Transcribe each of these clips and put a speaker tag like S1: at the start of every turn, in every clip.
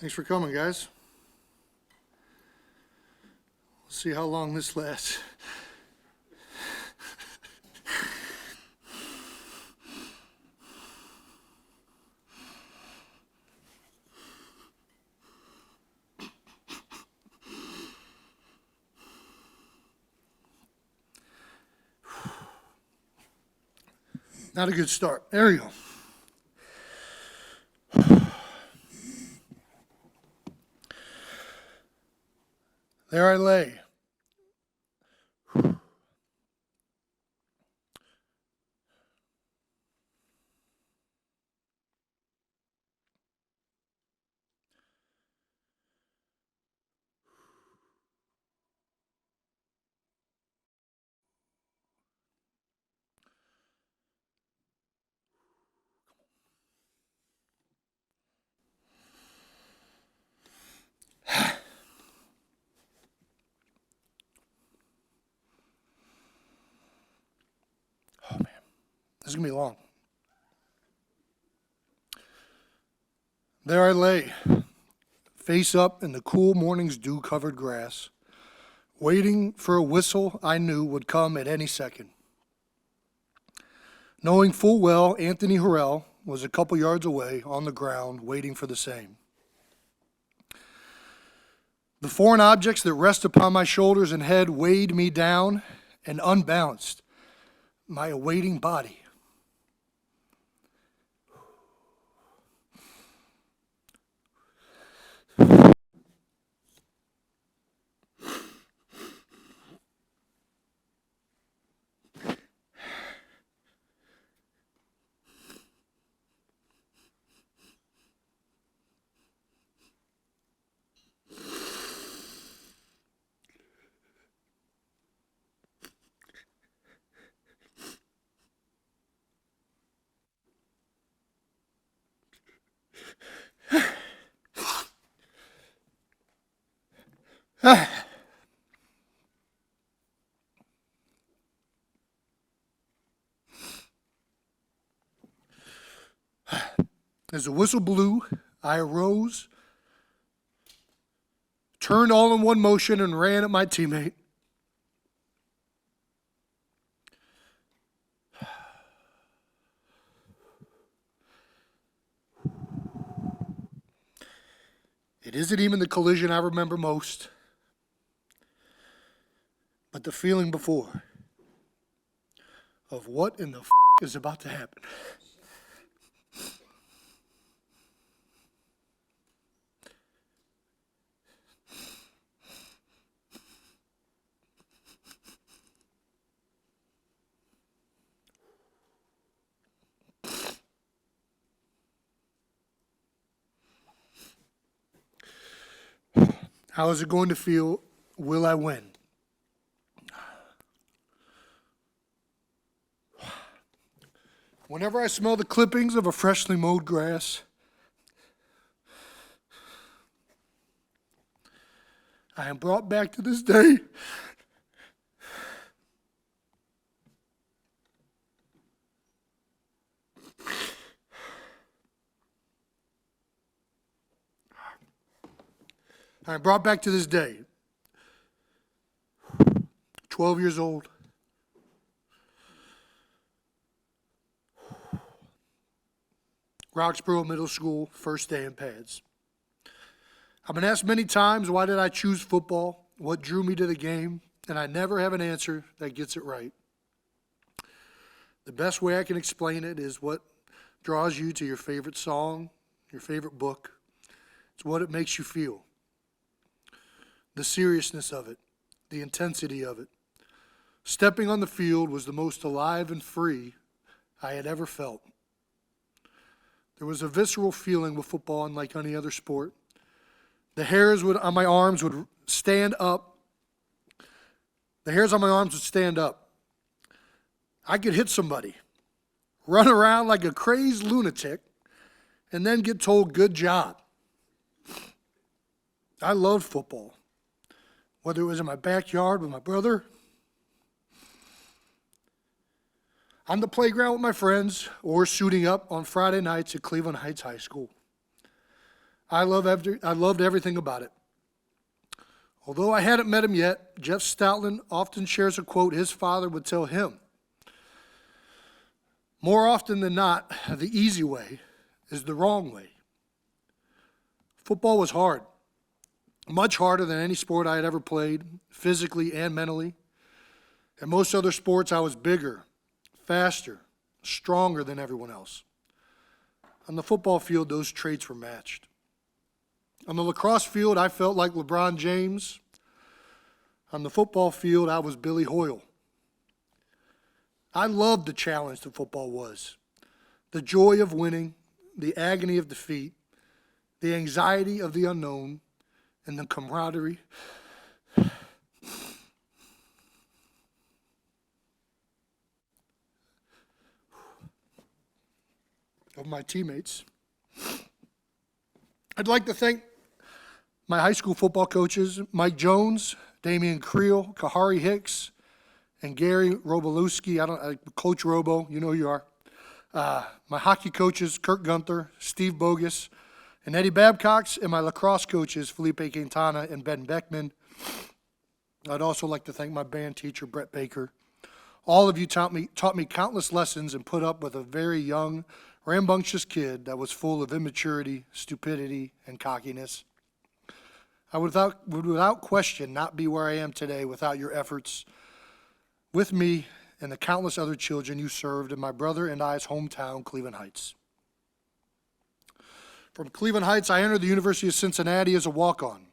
S1: Thanks for coming, guys. Let's see how long this lasts. Not a good start. There you go. There I lay. Oh, man. This is going to be long. There I lay, face up in the cool morning's dew-covered grass, waiting for a whistle I knew would come at any second. Knowing full well Anthony Harrell was a couple yards away on the ground waiting for the same. The foreign objects that rest upon my shoulders and head weighed me down and unbalanced my awaiting body. As the whistle blew, I arose, turned all in one motion, and ran at my teammate. It isn't even the collision I remember most, but the feeling before of what in the is about to happen. How is it going to feel? Will I win? Whenever I smell the clippings of a freshly mowed grass, I am brought back to this day. I am brought back to this day. 12 years old. Roxborough Middle School, first day in pads. I've been asked many times, why did I choose football? What drew me to the game? And I never have an answer that gets it right. The best way I can explain it is what draws you to your favorite song, your favorite book. It's what it makes you feel. The seriousness of it, the intensity of it. Stepping on the field was the most alive and free I had ever felt. There was a visceral feeling with football unlike any other sport. The hairs on my arms would stand up. The hairs on my arms would stand up. I could hit somebody, run around like a crazed lunatic, and then get told, good job. I loved football. Whether it was in my backyard with my brother, on the playground with my friends, or suiting up on Friday nights at Cleveland Heights High School. I loved everything about it. Although I hadn't met him yet, Jeff Stoutland often shares a quote his father would tell him. More often than not, the easy way is the wrong way. Football was hard, much harder than any sport I had ever played, physically and mentally. In most other sports, I was bigger, faster, stronger than everyone else. On the football field, those traits were matched. On the lacrosse field, I felt like LeBron James. On the football field, I was Billy Hoyle. I loved the challenge that football was. The joy of winning, the agony of defeat, the anxiety of the unknown, and the camaraderie of my teammates. I'd like to thank my high school football coaches, Mike Jones, Damian Creel, Kahari Hicks, and Gary Robolewski. Coach Robo, you know who you are. My hockey coaches, Kurt Gunther, Steve Bogus, and Eddie Babcox, and my lacrosse coaches, Felipe Quintana and Ben Beckman. I'd also like to thank my band teacher, Brett Baker. All of you taught me countless lessons and put up with a very young, rambunctious kid that was full of immaturity, stupidity, and cockiness. I would without question not be where I am today without your efforts with me and the countless other children you served in my brother and I's hometown, Cleveland Heights. From Cleveland Heights, I entered the University of Cincinnati as a walk-on.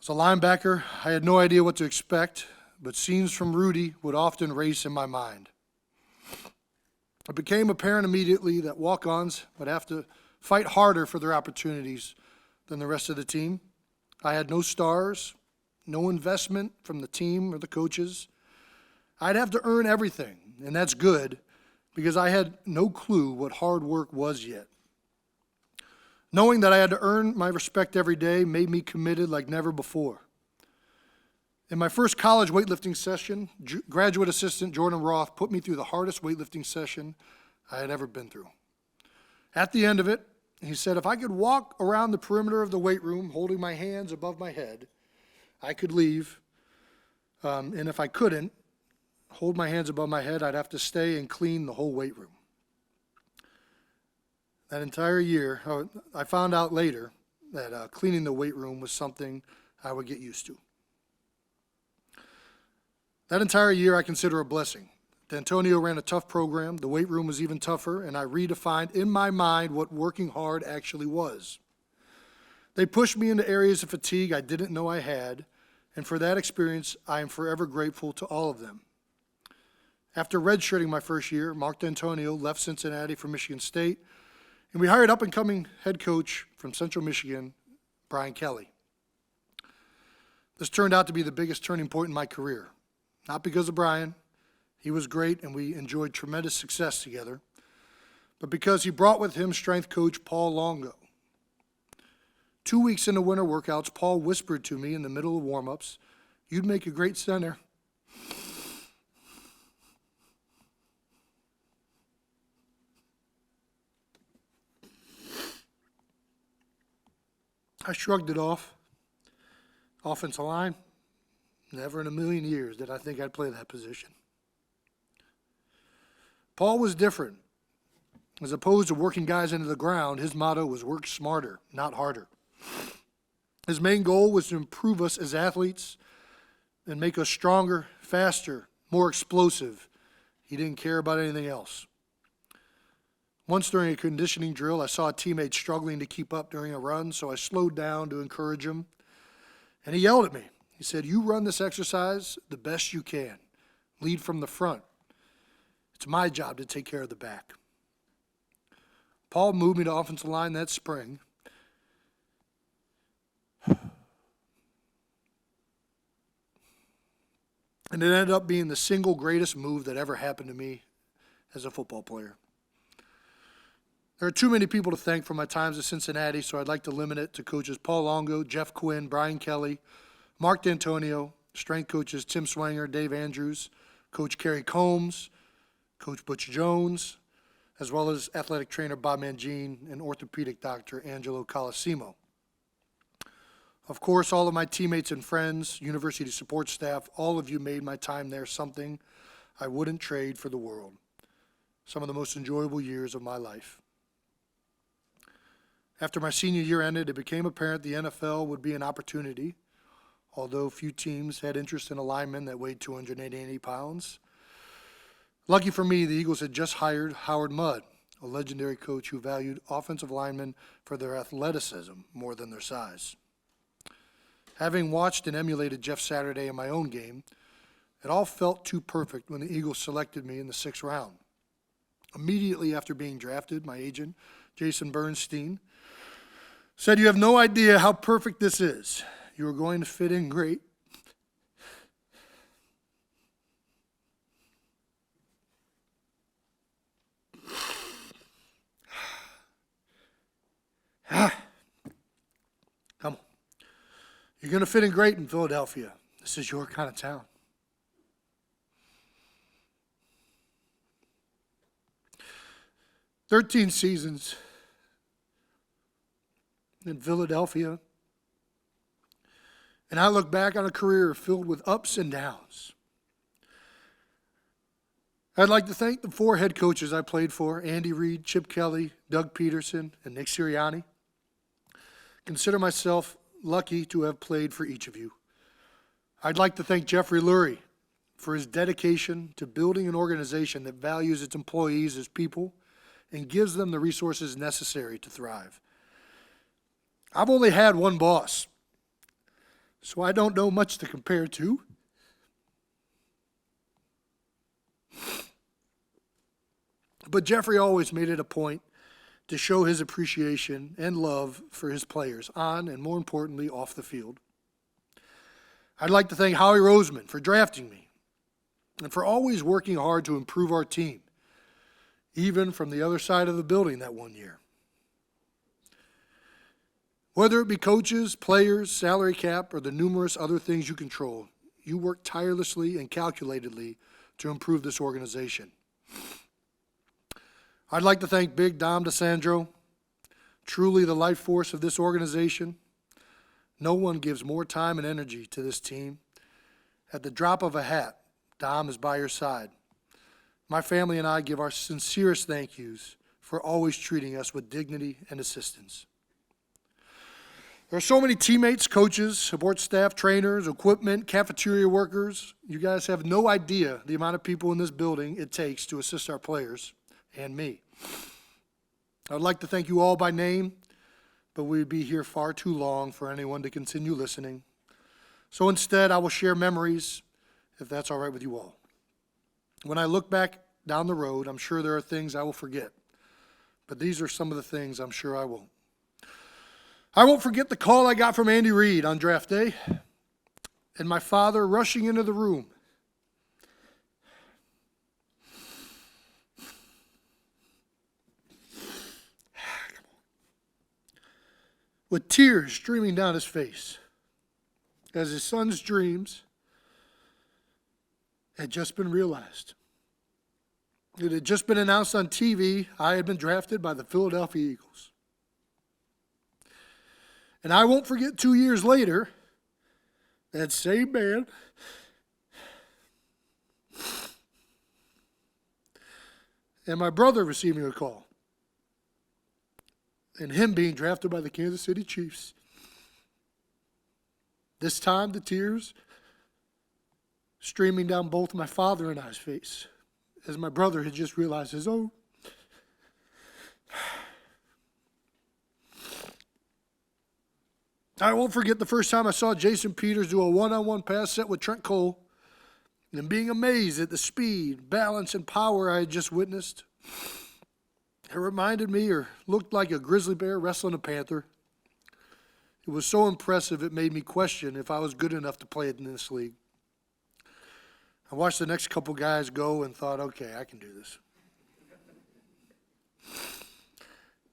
S1: As a linebacker, I had no idea what to expect, but scenes from Rudy would often race in my mind. It became apparent immediately that walk-ons would have to fight harder for their opportunities than the rest of the team. I had no stars, no investment from the team or the coaches. I'd have to earn everything, and that's good because I had no clue what hard work was yet. Knowing that I had to earn my respect every day made me committed like never before. In my first college weightlifting session, graduate assistant Jordan Roth put me through the hardest weightlifting session I had ever been through. At the end of it, he said if I could walk around the perimeter of the weight room holding my hands above my head, I could leave. And if I couldn't hold my hands above my head, I'd have to stay and clean the whole weight room. That entire year, I found out later that cleaning the weight room was something I would get used to. That entire year I consider a blessing. D'Antonio ran a tough program, the weight room was even tougher, and I redefined in my mind what working hard actually was. They pushed me into areas of fatigue I didn't know I had, and for that experience, I am forever grateful to all of them. After redshirting my first year, Mark D'Antonio left Cincinnati for Michigan State, and we hired up-and-coming head coach from Central Michigan, Brian Kelly. This turned out to be the biggest turning point in my career. Not because of Brian, he was great and we enjoyed tremendous success together, but because he brought with him strength coach Paul Longo. 2 weeks into winter workouts, Paul whispered to me in the middle of warm-ups, "You'd make a great center." I shrugged it off. Offensive line, never in a million years did I think I'd play that position. Paul was different. As opposed to working guys into the ground, his motto was work smarter, not harder. His main goal was to improve us as athletes and make us stronger, faster, more explosive. He didn't care about anything else. Once during a conditioning drill, I saw a teammate struggling to keep up during a run, so I slowed down to encourage him. And he yelled at me. He said, "You run this exercise the best you can. Lead from the front. It's my job to take care of the back." Paul moved me to offensive line that spring. And it ended up being the single greatest move that ever happened to me as a football player. There are too many people to thank for my times at Cincinnati, so I'd like to limit it to coaches Paul Longo, Jeff Quinn, Brian Kelly, Mark D'Antonio, strength coaches Tim Swanger, Dave Andrews, Coach Kerry Combs, Coach Butch Jones, as well as athletic trainer Bob Mangine and orthopedic doctor Angelo Colosimo. Of course, all of my teammates and friends, university support staff, all of you made my time there something I wouldn't trade for the world. Some of the most enjoyable years of my life. After my senior year ended, it became apparent the NFL would be an opportunity, although few teams had interest in a lineman that weighed 280 pounds. Lucky for me, the Eagles had just hired Howard Mudd, a legendary coach who valued offensive linemen for their athleticism more than their size. Having watched and emulated Jeff Saturday in my own game, it all felt too perfect when the Eagles selected me in the 6th round. Immediately after being drafted, my agent, Jason Bernstein, said, "You have no idea how perfect this is. You are going to fit in great." Come on. You're going to fit in great in Philadelphia. This is your kind of town. "13 seasons in Philadelphia, and I look back on a career filled with ups and downs. I'd like to thank the 4 head coaches I played for, Andy Reid, Chip Kelly, Doug Peterson, and Nick Sirianni. Consider myself lucky to have played for each of you. I'd like to thank Jeffrey Lurie for his dedication to building an organization that values its employees as people and gives them the resources necessary to thrive. I've only had one boss, so I don't know much to compare to. But Jeffrey always made it a point to show his appreciation and love for his players on and, more importantly, off the field. I'd like to thank Howie Roseman for drafting me and for always working hard to improve our team, even from the other side of the building that one year. Whether it be coaches, players, salary cap, or the numerous other things you control, you work tirelessly and calculatedly to improve this organization. I'd like to thank Big Dom DeSandro, truly the life force of this organization. No one gives more time and energy to this team. At the drop of a hat, Dom is by your side. My family and I give our sincerest thank yous for always treating us with dignity and assistance. There are so many teammates, coaches, support staff, trainers, equipment, cafeteria workers. You guys have no idea the amount of people in this building it takes to assist our players and me. I'd like to thank you all by name, but we'd be here far too long for anyone to continue listening. So instead, I will share memories, if that's all right with you all. When I look back down the road, I'm sure there are things I will forget, but these are some of the things I'm sure I won't. I won't forget the call I got from Andy Reid on draft day and my father rushing into the room. With tears streaming down his face as his son's dreams had just been realized. It had just been announced on TV I had been drafted by the Philadelphia Eagles. And I won't forget 2 years later, that same man and my brother receiving a call. And him being drafted by the Kansas City Chiefs. This time, the tears streaming down both my father and I's face as my brother had just realized his own. I won't forget the first time I saw Jason Peters do a one-on-one pass set with Trent Cole and being amazed at the speed, balance, and power I had just witnessed. It reminded me or looked like a grizzly bear wrestling a panther. It was so impressive it made me question if I was good enough to play in this league. I watched the next couple guys go and thought, okay, I can do this.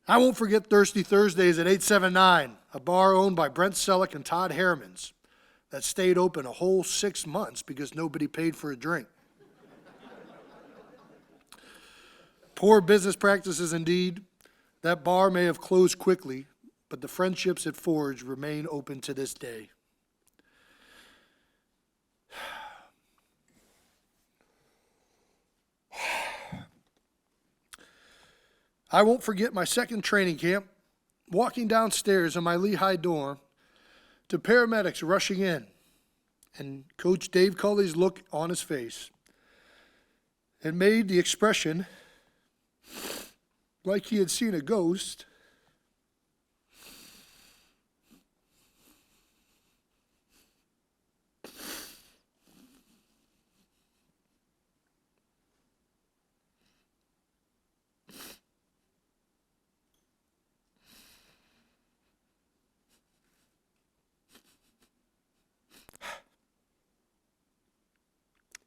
S1: I won't forget Thirsty Thursdays at 879, a bar owned by Brent Selleck and Todd Hermans that stayed open a whole 6 months because nobody paid for a drink. Poor business practices indeed. That bar may have closed quickly, but the friendships it forged remain open to this day. I won't forget my second training camp, walking downstairs in my Lehigh dorm to paramedics rushing in, and Coach Dave Culley's look on his face. It made the expression like he had seen a ghost.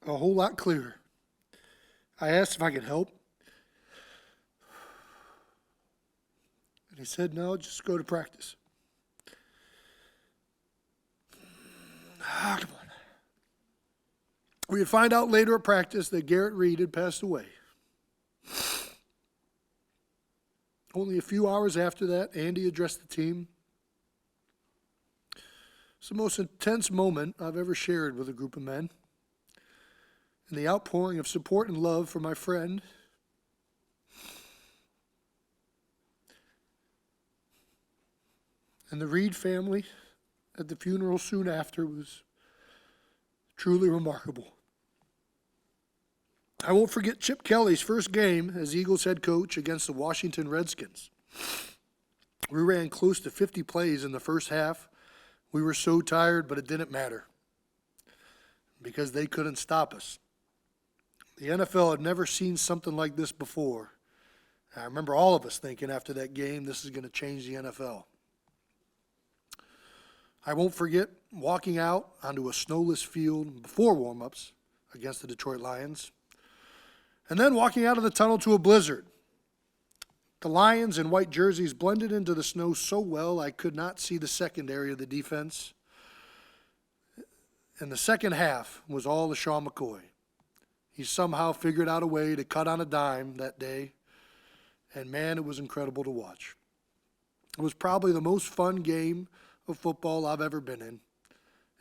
S1: A whole lot clearer. I asked if I could help. And he said, no, just go to practice. Come on. We would find out later at practice that Garrett Reed had passed away. Only a few hours after that, Andy addressed the team. It's the most intense moment I've ever shared with a group of men. And the outpouring of support and love for my friend. And the Reed family at the funeral soon after was truly remarkable. I won't forget Chip Kelly's first game as Eagles head coach against the Washington Redskins. We ran close to 50 plays in the first half. We were so tired, but it didn't matter because they couldn't stop us. The NFL had never seen something like this before. I remember all of us thinking after that game, this is going to change the NFL. I won't forget walking out onto a snowless field before warm-ups against the Detroit Lions, and then walking out of the tunnel to a blizzard. The Lions in white jerseys blended into the snow so well I could not see the secondary of the defense. And the second half was all LaShawn McCoy. He somehow figured out a way to cut on a dime that day, and man, it was incredible to watch. It was probably the most fun game of football I've ever been in.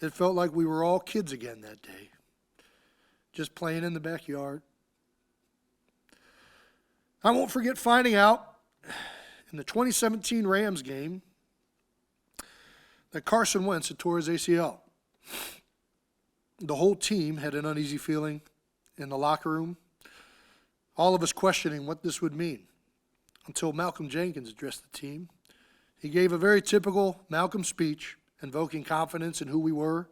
S1: It felt like we were all kids again that day, just playing in the backyard. I won't forget finding out in the 2017 Rams game that Carson Wentz had tore his ACL. The whole team had an uneasy feeling in the locker room, all of us questioning what this would mean, until Malcolm Jenkins addressed the team. He gave a very typical Malcolm speech, invoking confidence in who we were,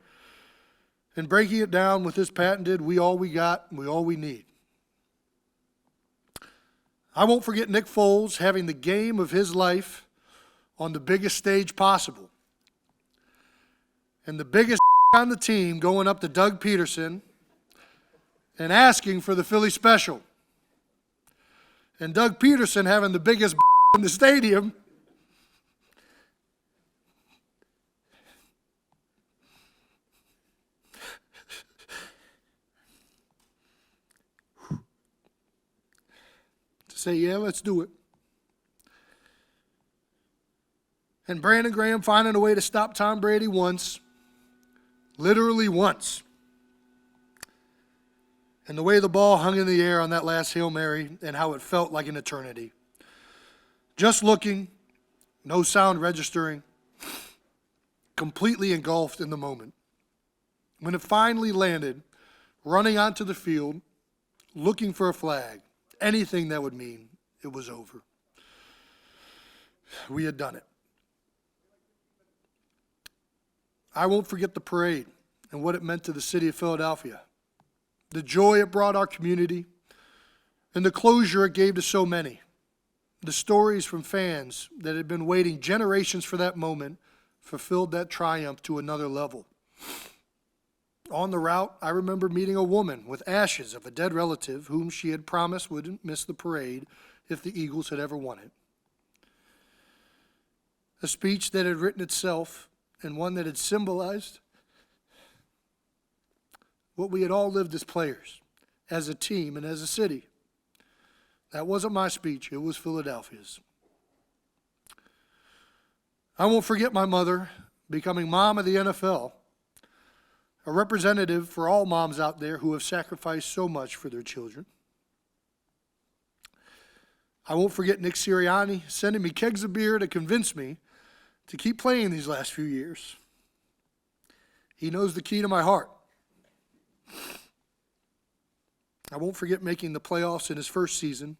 S1: and breaking it down with his patented, we all we got, we all we need. I won't forget Nick Foles having the game of his life on the biggest stage possible. And the biggest on the team going up to Doug Peterson and asking for the Philly special. And Doug Peterson having the biggest in the stadium. To say, yeah, let's do it. And Brandon Graham finding a way to stop Tom Brady once, literally once. And the way the ball hung in the air on that last Hail Mary and how it felt like an eternity. Just looking, no sound registering, completely engulfed in the moment. When it finally landed, running onto the field, looking for a flag, anything that would mean it was over. We had done it. I won't forget the parade and what it meant to the city of Philadelphia. The joy it brought our community, and the closure it gave to so many. The stories from fans that had been waiting generations for that moment fulfilled that triumph to another level. On the route, I remember meeting a woman with ashes of a dead relative whom she had promised wouldn't miss the parade if the Eagles had ever won it. A speech that had written itself and one that had symbolized what we had all lived as players, as a team, and as a city. That wasn't my speech. It was Philadelphia's. I won't forget my mother becoming mom of the NFL, a representative for all moms out there who have sacrificed so much for their children. I won't forget Nick Sirianni sending me kegs of beer to convince me to keep playing these last few years. He knows the key to my heart. I won't forget making the playoffs in his first season,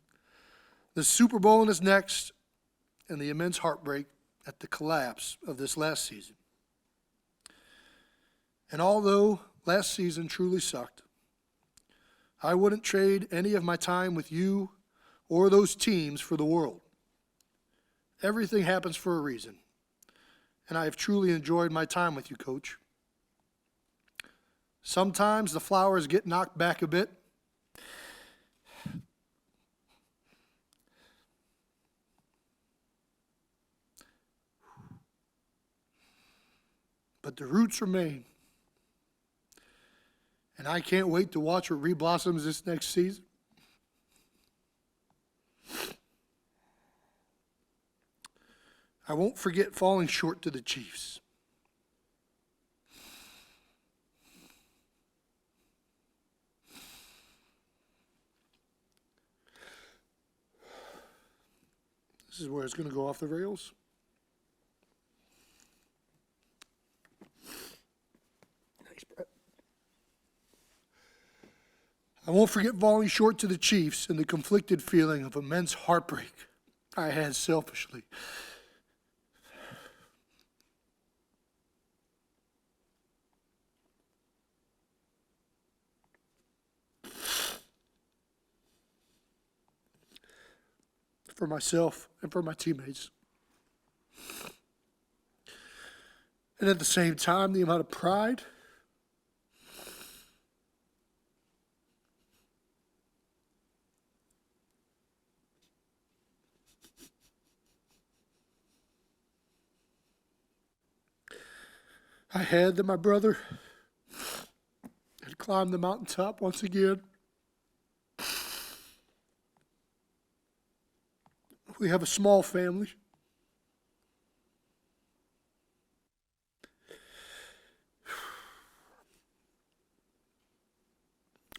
S1: the Super Bowl in his next, and the immense heartbreak at the collapse of this last season. And although last season truly sucked, I wouldn't trade any of my time with you or those teams for the world. Everything happens for a reason, and I have truly enjoyed my time with you, Coach. Sometimes the flowers get knocked back a bit. But the roots remain. And I can't wait to watch what reblossoms this next season. I won't forget falling short to the Chiefs. This is where it's going to go off the rails. Nice, Brett. I won't forget falling short to the Chiefs and the conflicted feeling of immense heartbreak I had selfishly. For myself and for my teammates. And at the same time, the amount of pride I had that my brother had climbed the mountaintop once again. We have a small family.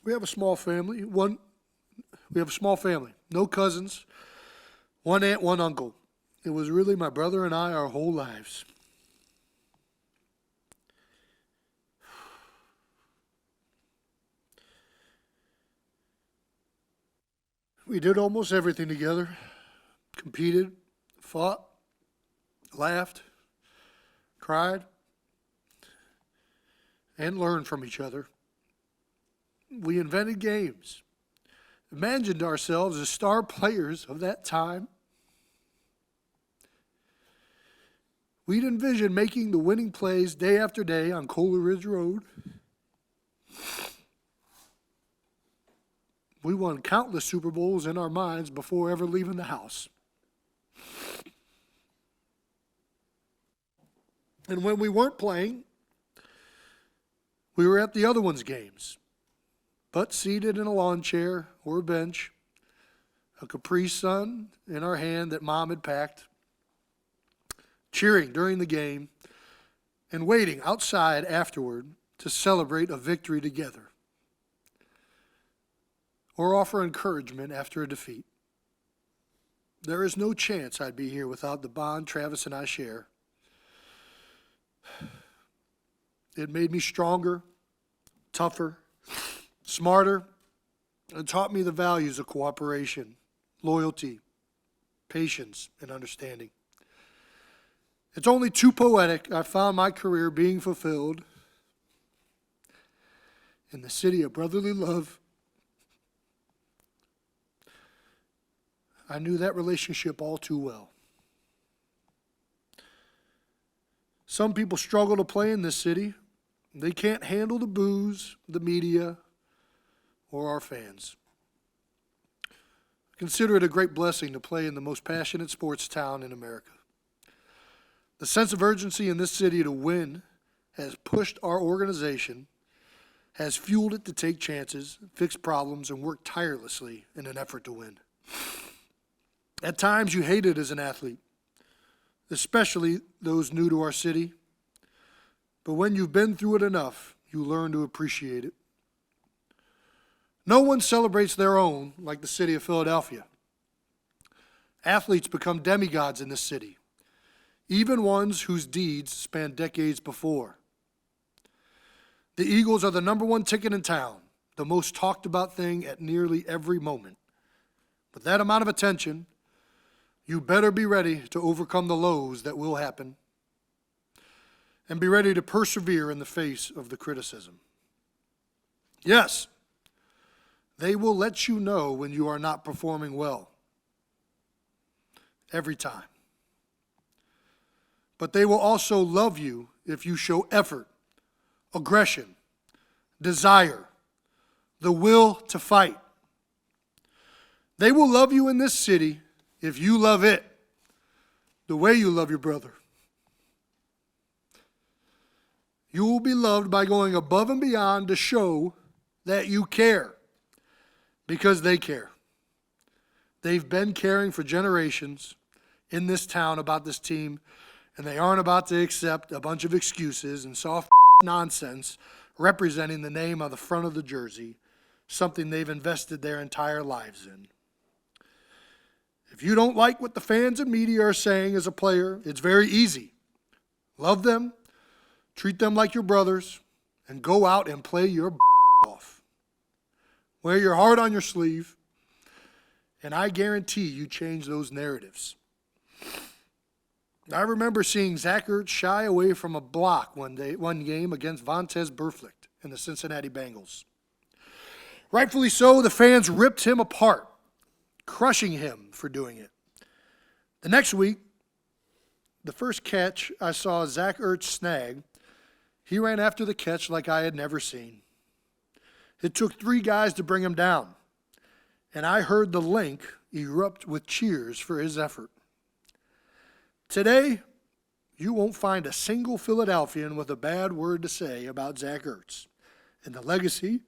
S1: We have a small family. We have a small family. No cousins. One aunt, one uncle. It was really my brother and I our whole lives. We did almost everything together. Competed, fought, laughed, cried, and learned from each other. We invented games, imagined ourselves as star players of that time. We'd envision making the winning plays day after day on Coleridge Road. We won countless Super Bowls in our minds before ever leaving the house. And when we weren't playing, we were at the other one's games, but seated in a lawn chair or a bench, a Capri Sun in our hand that Mom had packed, cheering during the game, and waiting outside afterward to celebrate a victory together or offer encouragement after a defeat. There is no chance I'd be here without the bond Travis and I share. It made me stronger, tougher, smarter, and taught me the values of cooperation, loyalty, patience, and understanding. It's only too poetic I found my career being fulfilled in the city of brotherly love. I knew that relationship all too well. Some people struggle to play in this city. They can't handle the booze, the media, or our fans. Consider it a great blessing to play in the most passionate sports town in America. The sense of urgency in this city to win has pushed our organization, has fueled it to take chances, fix problems, and work tirelessly in an effort to win. At times you hate it as an athlete, especially those new to our city. But when you've been through it enough, you learn to appreciate it. No one celebrates their own like the city of Philadelphia. Athletes become demigods in this city, even ones whose deeds span decades before. The Eagles are the number one ticket in town, the most talked about thing at nearly every moment. With that amount of attention, you better be ready to overcome the lows that will happen and be ready to persevere in the face of the criticism. Yes, they will let you know when you are not performing well. Every time. But they will also love you if you show effort, aggression, desire, the will to fight. They will love you in this city if you love it the way you love your brother. You will be loved by going above and beyond to show that you care, because they care. They've been caring for generations in this town about this team, and they aren't about to accept a bunch of excuses and soft nonsense representing the name on the front of the jersey, something they've invested their entire lives in. If you don't like what the fans and media are saying as a player, it's very easy. Love them, treat them like your brothers, and go out and play your off. Wear your heart on your sleeve, and I guarantee you change those narratives. I remember seeing Zach Ertz shy away from a block one game against Vontaze Burfict and the Cincinnati Bengals. Rightfully so, the fans ripped him apart, crushing him for doing it. The next week, the first catch I saw Zach Ertz snag, he ran after the catch like I had never seen. It took 3 guys to bring him down, and I heard the link erupt with cheers for his effort. Today, you won't find a single Philadelphian with a bad word to say about Zach Ertz and the legacy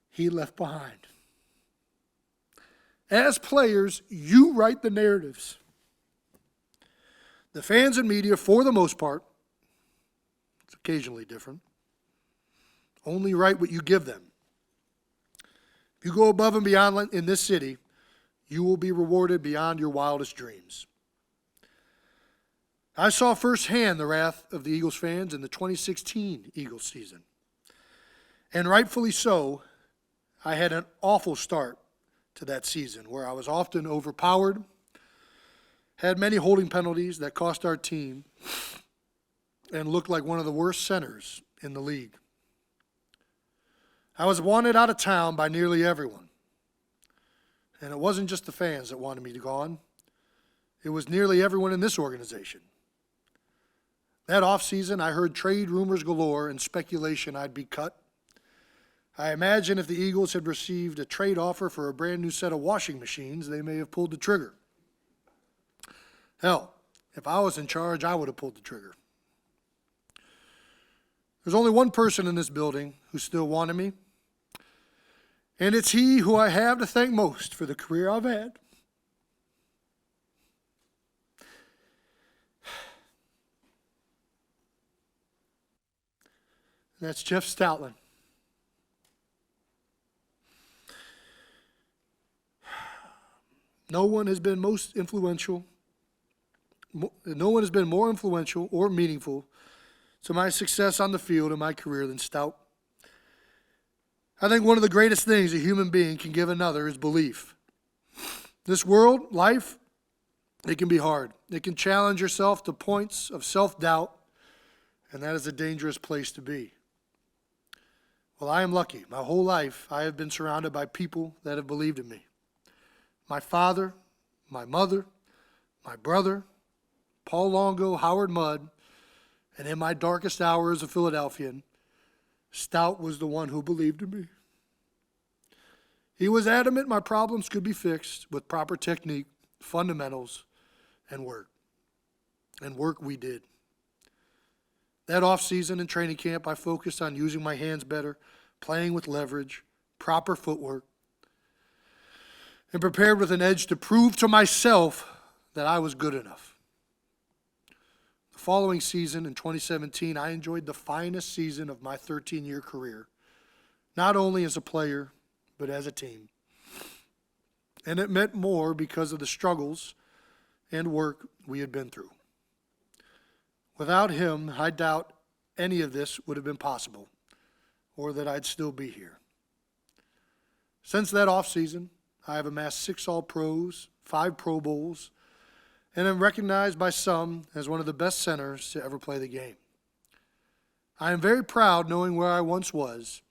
S1: he left behind. As players, you write the narratives. The fans and media, for the most part, it's occasionally different, only write what you give them. If you go above and beyond in this city, you will be rewarded beyond your wildest dreams. I saw firsthand the wrath of the Eagles fans in the 2016 Eagles season. And rightfully so, I had an awful start to that season where I was often overpowered, had many holding penalties that cost our team, and looked like one of the worst centers in the league. I was wanted out of town by nearly everyone. And it wasn't just the fans that wanted me to gone. It was nearly everyone in this organization. That offseason, I heard trade rumors galore and speculation I'd be cut. I imagine if the Eagles had received a trade offer for a brand new set of washing machines, they may have pulled the trigger. Hell, if I was in charge, I would have pulled the trigger. There's only one person in this building who still wanted me, and it's he who I have to thank most for the career I've had. And that's Jeff Stoutland. No one has been more influential or meaningful to my success on the field in my career than Stout. I think one of the greatest things a human being can give another is belief. This world, life, it can be hard. It can challenge yourself to points of self-doubt, and that is a dangerous place to be. Well, I am lucky. My whole life, I have been surrounded by people that have believed in me. My father, my mother, my brother, Paul Longo, Howard Mudd, and in my darkest hour as a Philadelphian, Stout was the one who believed in me. He was adamant my problems could be fixed with proper technique, fundamentals, and work. And work we did. That off-season and training camp, I focused on using my hands better, playing with leverage, proper footwork. and prepared with an edge to prove to myself that I was good enough. The following season, in 2017, I enjoyed the finest season of my 13-year career, not only as a player, but as a team. And it meant more because of the struggles and work we had been through. Without him, I doubt any of this would have been possible, or that I'd still be here. Since that offseason, I have amassed 6 All-Pros, 5 Pro Bowls, and am recognized by some as one of the best centers to ever play the game. I am very proud knowing where I once was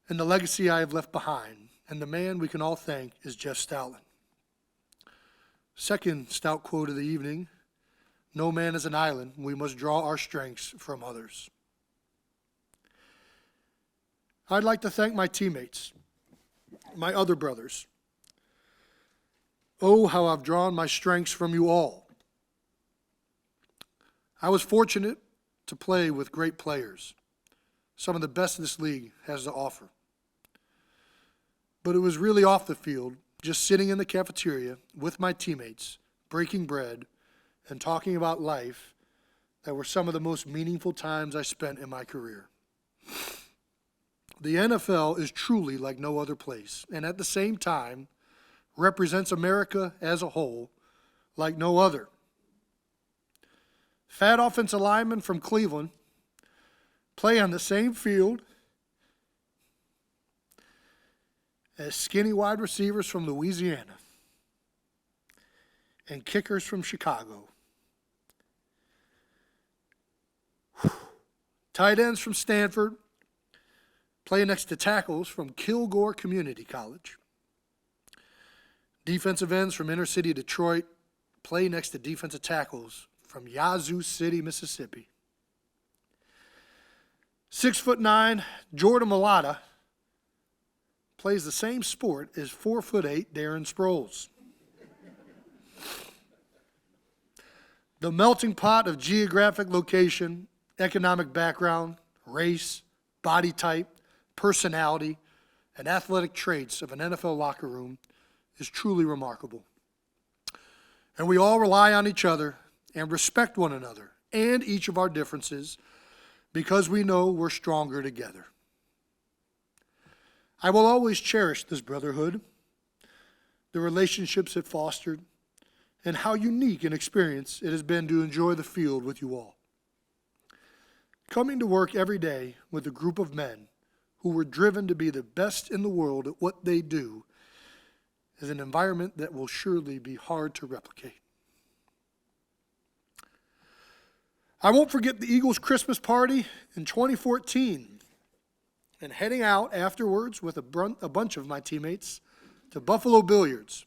S1: and the legacy I have left behind, and the man we can all thank is Jeff Stoutland. Second stout quote of the evening: no man is an island. We must draw our strengths from others. I'd like to thank my teammates, my other brothers. Oh, how I've drawn my strengths from you all. I was fortunate to play with great players, some of the best this league has to offer. But it was really off the field, just sitting in the cafeteria with my teammates, breaking bread, and talking about life, that were some of the most meaningful times I spent in my career. The NFL is truly like no other place, and at the same time, represents America as a whole like no other. Fat offensive linemen from Cleveland play on the same field as skinny wide receivers from Louisiana and kickers from Chicago. Tight ends from Stanford play next to tackles from Kilgore Community College. Defensive ends from inner city Detroit play next to defensive tackles from Yazoo City, Mississippi. 6'9" Jordan Mailata plays the same sport as 4'8" Darren Sproles. The melting pot of geographic location, economic background, race, body type, personality, and athletic traits of an NFL locker room is truly remarkable. And we all rely on each other and respect one another and each of our differences because we know we're stronger together. I will always cherish this brotherhood, the relationships it fostered, and how unique an experience it has been to enjoy the field with you all. Coming to work every day with a group of men who were driven to be the best in the world at what they do is an environment that will surely be hard to replicate. I won't forget the Eagles' Christmas party in 2014 and heading out afterwards with a bunch of my teammates to Buffalo Billiards,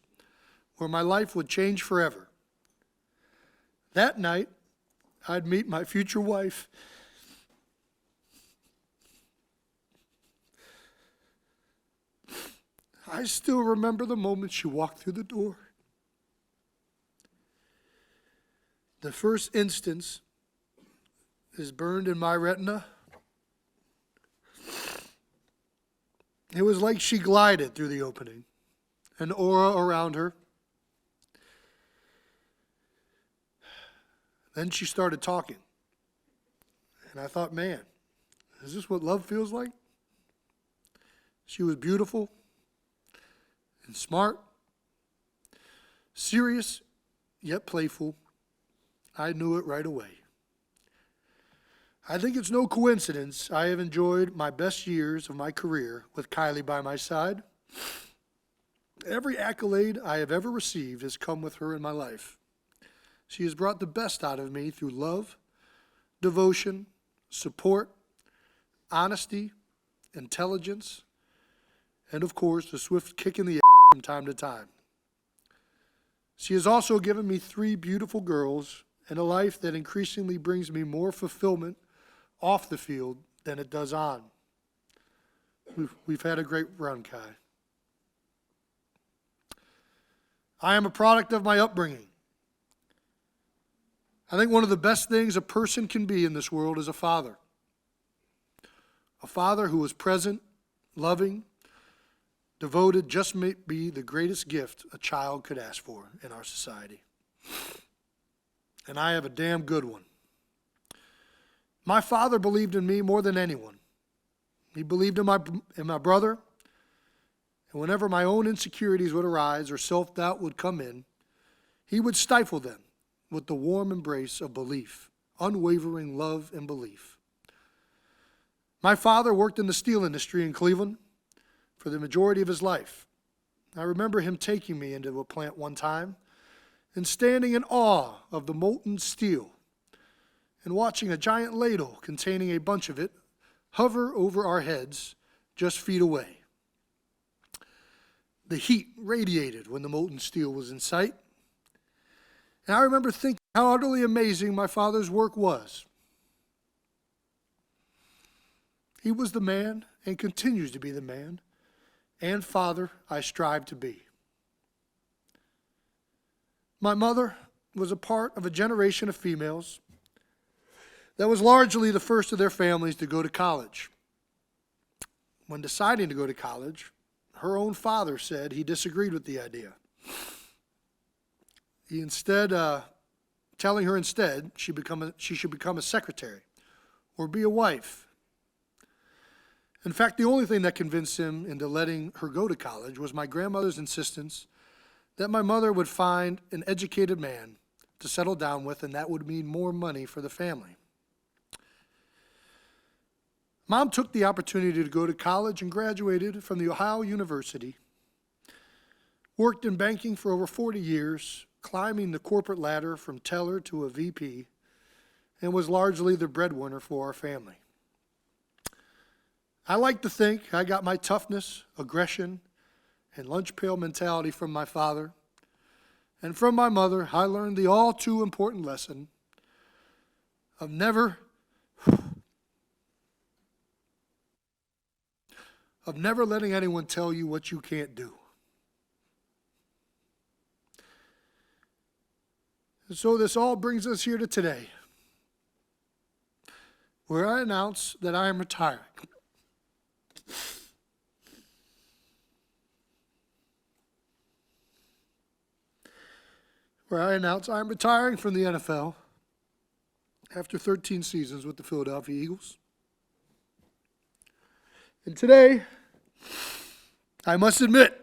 S1: where my life would change forever. That night, I'd meet my future wife. I still remember the moment she walked through the door. The first instance is burned in my retina. It was like she glided through the opening, an aura around her. Then she started talking. And I thought, man, is this what love feels like? She was beautiful and smart, serious yet playful. I knew it right away. I think it's no coincidence I have enjoyed my best years of my career with Kylie by my side. Every accolade I have ever received has come with her in my life. She has brought the best out of me through love, devotion, support, honesty, intelligence, and of course, a swift kick in the ass from time to time. She has also given me 3 beautiful girls and a life that increasingly brings me more fulfillment off the field than it does on. We've had a great run, Kai. I am a product of my upbringing. I think one of the best things a person can be in this world is a father. A father who is present, loving, devoted just may be the greatest gift a child could ask for in our society. And I have a damn good one. My father believed in me more than anyone. He believed in my brother, and whenever my own insecurities would arise or self-doubt would come in, he would stifle them with the warm embrace of belief, unwavering love and belief. My father worked in the steel industry in Cleveland for the majority of his life. I remember him taking me into a plant one time and standing in awe of the molten steel and watching a giant ladle containing a bunch of it hover over our heads just feet away. The heat radiated when the molten steel was in sight. And I remember thinking how utterly amazing my father's work was. He was the man and continues to be the man and father I strive to be. My mother was a part of a generation of females that was largely the first of their families to go to college. When deciding to go to college, her own father said he disagreed with the idea. He telling her instead she should become a secretary or be a wife. In fact, the only thing that convinced him into letting her go to college was my grandmother's insistence that my mother would find an educated man to settle down with, and that would mean more money for the family. Mom took the opportunity to go to college and graduated from the Ohio University, worked in banking for over 40 years, climbing the corporate ladder from teller to a VP, and was largely the breadwinner for our family. I like to think I got my toughness, aggression, and lunch pail mentality from my father. And from my mother, I learned the all too important lesson of never letting anyone tell you what you can't do. And so this all brings us here to today, where I announce that I am retiring. Where I announce I'm retiring from the NFL after 13 seasons with the Philadelphia Eagles. And today, I must admit,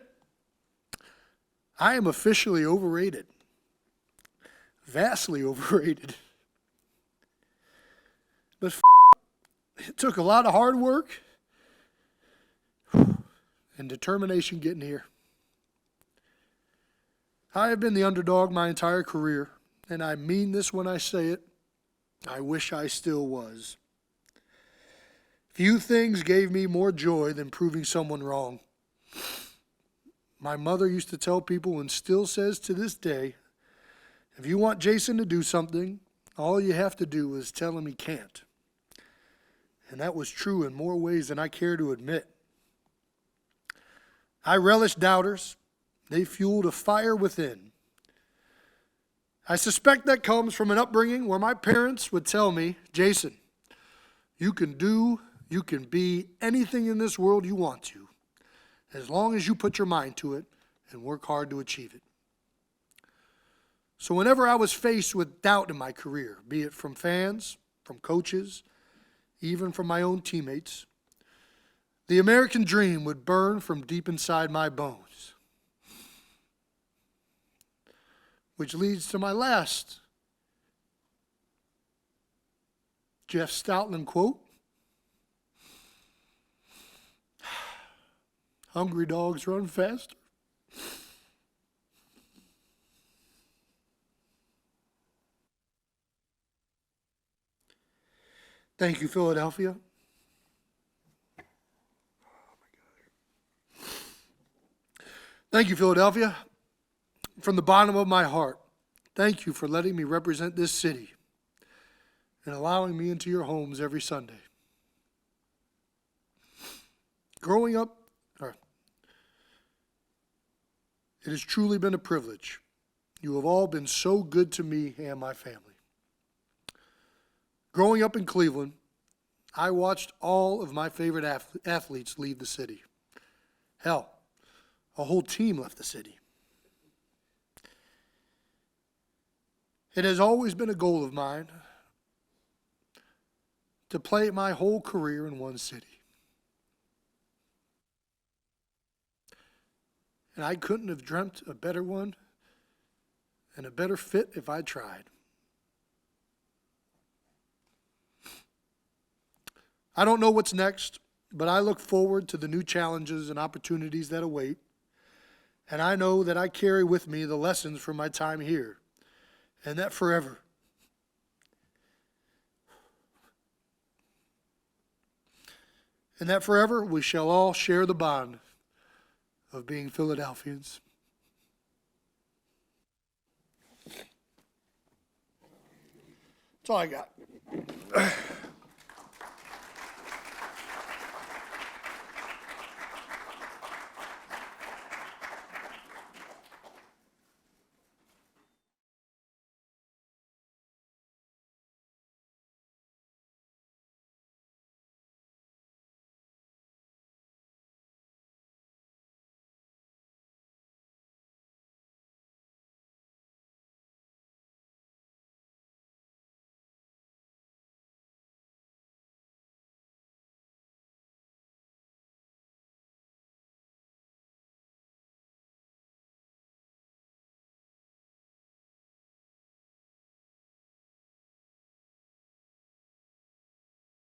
S1: I am officially overrated. Vastly overrated. But it took a lot of hard work and determination getting here. I have been the underdog my entire career, and I mean this when I say it. I wish I still was. Few things gave me more joy than proving someone wrong. My mother used to tell people, and still says to this day, if you want Jason to do something, all you have to do is tell him he can't. And that was true in more ways than I care to admit. I relish doubters. They fueled a fire within. I suspect that comes from an upbringing where my parents would tell me, Jason, you can be anything in this world you want to, as long as you put your mind to it and work hard to achieve it. So whenever I was faced with doubt in my career, be it from fans, from coaches, even from my own teammates, the American dream would burn from deep inside my bones. Which leads to my last Jeff Stoutland quote. Hungry dogs run faster. Thank you, Philadelphia. Thank you, Philadelphia. From the bottom of my heart, thank you for letting me represent this city and allowing me into your homes every Sunday. Growing up, it has truly been a privilege. You have all been so good to me and my family. Growing up in Cleveland, I watched all of my favorite athletes leave the city. Hell, A whole team left the city. It has always been a goal of mine to play my whole career in one city. And I couldn't have dreamt a better one and a better fit if I tried. I don't know what's next, but I look forward to the new challenges and opportunities that await. And I know that I carry with me the lessons from my time here, and that forever. And that forever we shall all share the bond of being Philadelphians. That's all I got.